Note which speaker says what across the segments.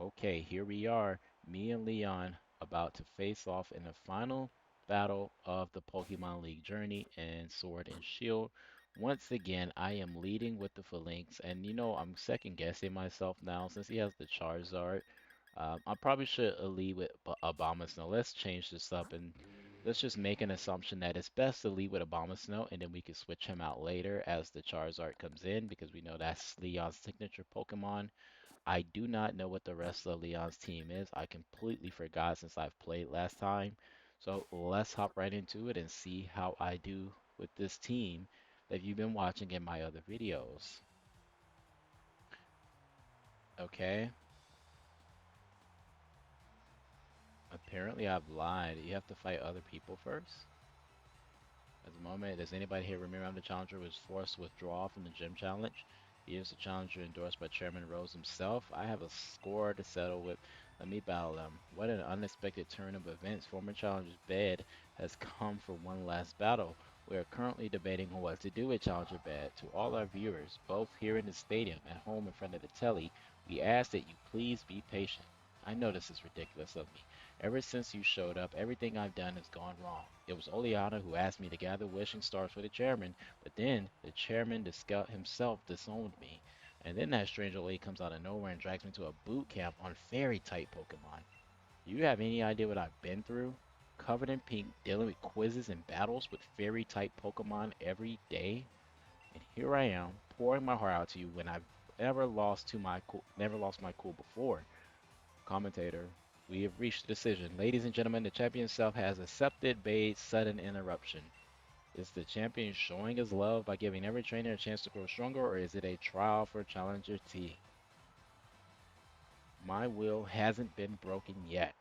Speaker 1: Okay, here we are, me and Leon about to face off in the final battle of the Pokemon League journey in Sword and Shield. Once again, I am leading with the Phalanx, and I'm second guessing myself now since he has the Charizard. I probably should lead with Abomasnow. Let's change this up and let's just make an assumption that it's best to lead with Abomasnow, and then we can switch him out later as the Charizard comes in because we know that's Leon's signature Pokemon. I do not know what the rest of Leon's team is. I completely forgot since I've played last time. So let's hop right into it and see how I do with this team that you've been watching in my other videos. Okay, apparently I've lied. You have to fight other people first. At the moment, does anybody here remember I'm the challenger was forced to withdraw from the gym challenge? He is the challenger endorsed by Chairman Rose himself. I have a score to settle with. Let me battle them. What an unexpected turn of events. Former challenger Bede has come for one last battle. We are currently debating on what to do with Challenger Bed. To all our viewers, both here in the stadium and home in front of the telly, we ask that you please be patient. I know this is ridiculous of me. Ever since you showed up, everything I've done has gone wrong. It was Oleana who asked me to gather wishing stars for the chairman, but then the chairman himself disowned me. And then that strange old lady comes out of nowhere and drags me to a boot camp on fairy type Pokemon. Do you have any idea what I've been through? Covered in pink, dealing with quizzes and battles with fairy type Pokemon every day? And here I am, pouring my heart out to you when I've never lost my cool before. Commentator, we have reached a decision. Ladies and gentlemen, the champion self has accepted Bade's sudden interruption. Is the champion showing his love by giving every trainer a chance to grow stronger, or is it a trial for Challenger T? My will hasn't been broken yet.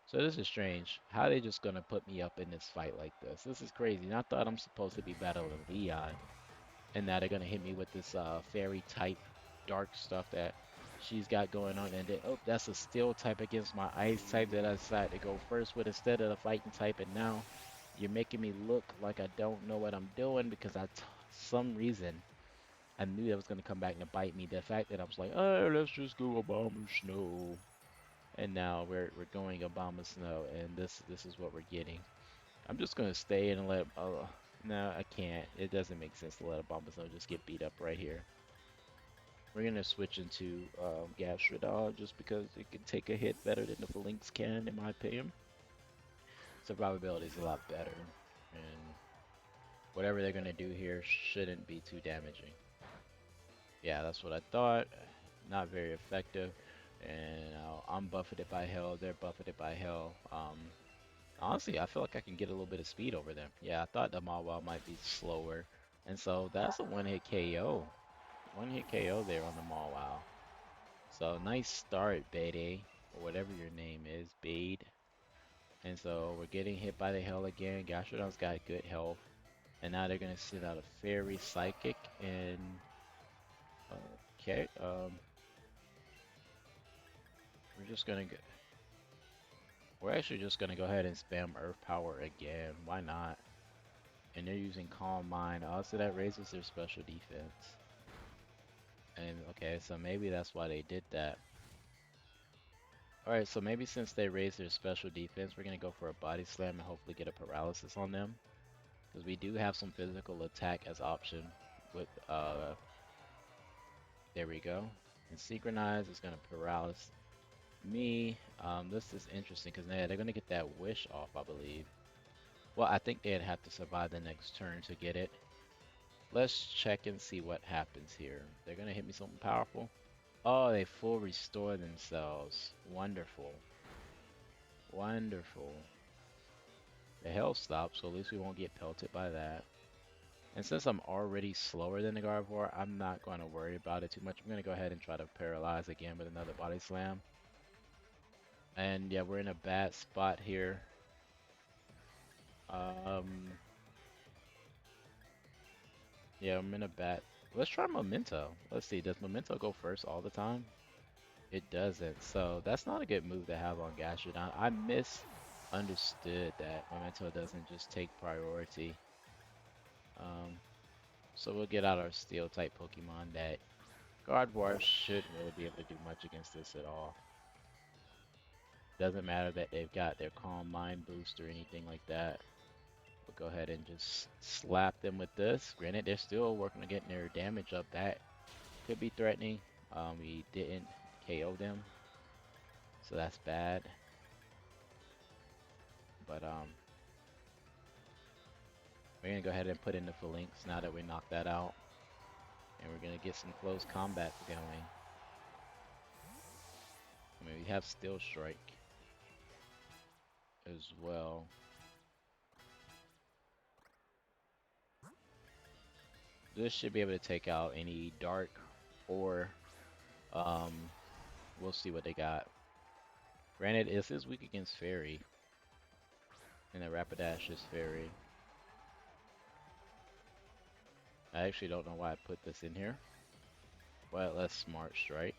Speaker 1: So this is strange. How are they just gonna put me up in this fight like this? This is crazy. And I thought I'm supposed to be battling Leon, and now they're gonna hit me with this fairy type dark stuff that she's got going on, and then oh, that's a steel type against my ice type that I decided to go first with instead of the fighting type, and now you're making me look like I don't know what I'm doing because some reason I knew that was gonna come back and bite me. The fact that I was like, oh, let's just go Obama Snow, and now we're going Obama Snow, and this is what we're getting. I'm just gonna stay and let. No, I can't. It doesn't make sense to let Abomasnow just get beat up right here. We're gonna switch into Gastrodon just because it can take a hit better than the Phalanx can, in my opinion. Survivability is a lot better, and whatever they're gonna do here shouldn't be too damaging. Yeah, that's what I thought. Not very effective, and I'm buffeted by hell. They're buffeted by hell. Honestly, I feel like I can get a little bit of speed over them. Yeah, I thought the Mawile might be slower. And so that's a one-hit KO. One-hit KO there on the Mawile. So nice start, Bede, or whatever your name is, Bede. And so we're getting hit by the hell again. Gastrodon's got good health. And now they're going to sit out a Fairy Psychic. And, okay, we're just going to go. We're actually just going to go ahead and spam Earth Power again. Why not? And they're using Calm Mind. Also, that raises their special defense. And okay, so maybe that's why they did that. Alright, so maybe since they raised their special defense, we're gonna go for a body slam and hopefully get a paralysis on them. Because we do have some physical attack as option with there we go. And synchronize is gonna paralyze me. This is interesting because they're gonna get that wish off, I believe. Well, I think they'd have to survive the next turn to get it. Let's check and see what happens here. They're gonna hit me something powerful. Oh, they full restore themselves. Wonderful. Wonderful. The health stops, so at least we won't get pelted by that. And since I'm already slower than the Gardevoir, I'm not going to worry about it too much. I'm going to go ahead and try to paralyze again with another body slam. And yeah, we're in a bad spot here. Um, yeah, I'm in a bad. Let's try Memento. Let's see, does Memento go first all the time? It doesn't. So that's not a good move to have on Gastrodon. I misunderstood that Memento doesn't just take priority. Um, so we'll get out our Steel type Pokemon that Guard War shouldn't really be able to do much against this at all. Doesn't matter that they've got their Calm Mind boost or anything like that. We'll go ahead and just slap them with this. Granted, they're still working on getting their damage up. That could be threatening. We didn't KO them, so that's bad. But we're gonna go ahead and put in the phalanx now that we knocked that out, and we're gonna get some close combat going. I mean, we have Steel Strike as well. This should be able to take out any dark or um, we'll see what they got. Granted, this is weak against Fairy, and the Rapidash is Fairy. I actually don't know why I put this in here, but let's Smart Strike.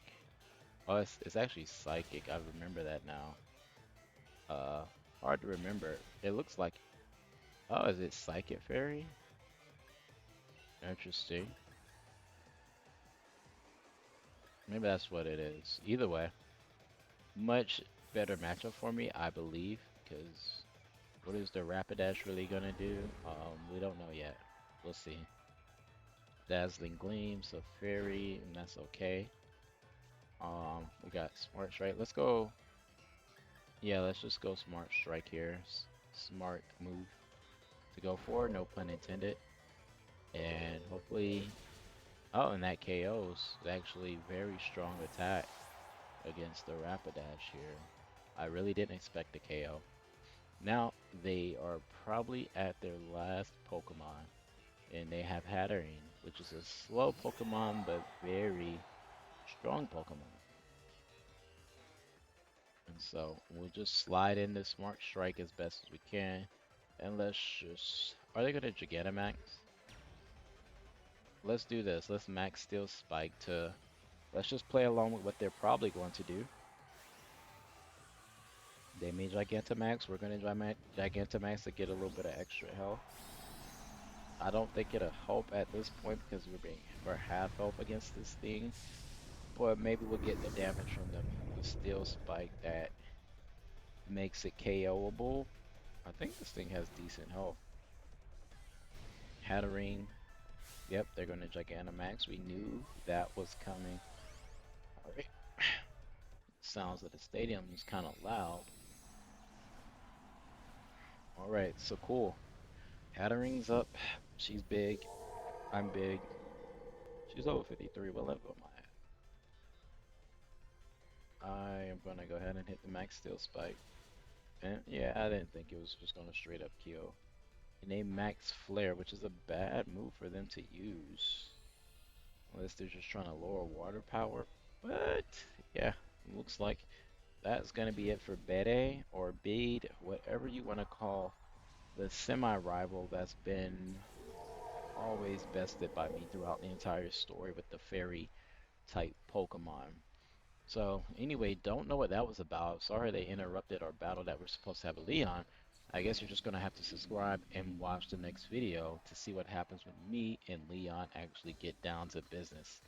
Speaker 1: Oh, it's actually Psychic. I remember that now. Hard to remember. It looks like, oh, is it Psychic Fairy? Interesting. Maybe that's what it is. Either way, much better matchup for me, I believe, because what is the Rapidash really gonna do? We don't know yet. We'll see. Dazzling Gleam, so Fairy, and that's okay. We got Smart Strike. Let's go. Yeah, let's just go Smart Strike here. Smart move to go for, no pun intended. And hopefully, oh, and that KO's actually very strong attack against the Rapidash here. I really didn't expect the KO. Now, they are probably at their last Pokemon, and they have Hatterene, which is a slow Pokemon, but very strong Pokemon. And so, we'll just slide in the Smart Strike as best as we can, and let's just... Are they going to Gigantamax? Let's do this. Let's max Steel Spike to... Let's just play along with what they're probably going to do. They may Gigantamax. We're going to Gigantamax to get a little bit of extra health. I don't think it'll help at this point because we're half health against this thing. But maybe we'll get the damage from the Steel Spike that makes it KOable. I think this thing has decent health. Hatterene. Yep, they're going to Gigantamax. We knew that was coming. Alright. Sounds of the stadium is kind of loud. Alright, so cool. Hatterene's up. She's big. I'm big. She's over 53. What level am I at? I am going to go ahead and hit the max Steel Spike. And yeah, I didn't think it was just going to straight up kill. And a max Flare, which is a bad move for them to use. Unless they're just trying to lower water power. But yeah, looks like that's going to be it for Bede or Bede, whatever you want to call the semi-rival that's been always bested by me throughout the entire story with the fairy type Pokemon. So anyway, don't know what that was about. Sorry they interrupted our battle that we're supposed to have a Leon. I guess you're just going to have to subscribe and watch the next video to see what happens when me and Leon actually get down to business.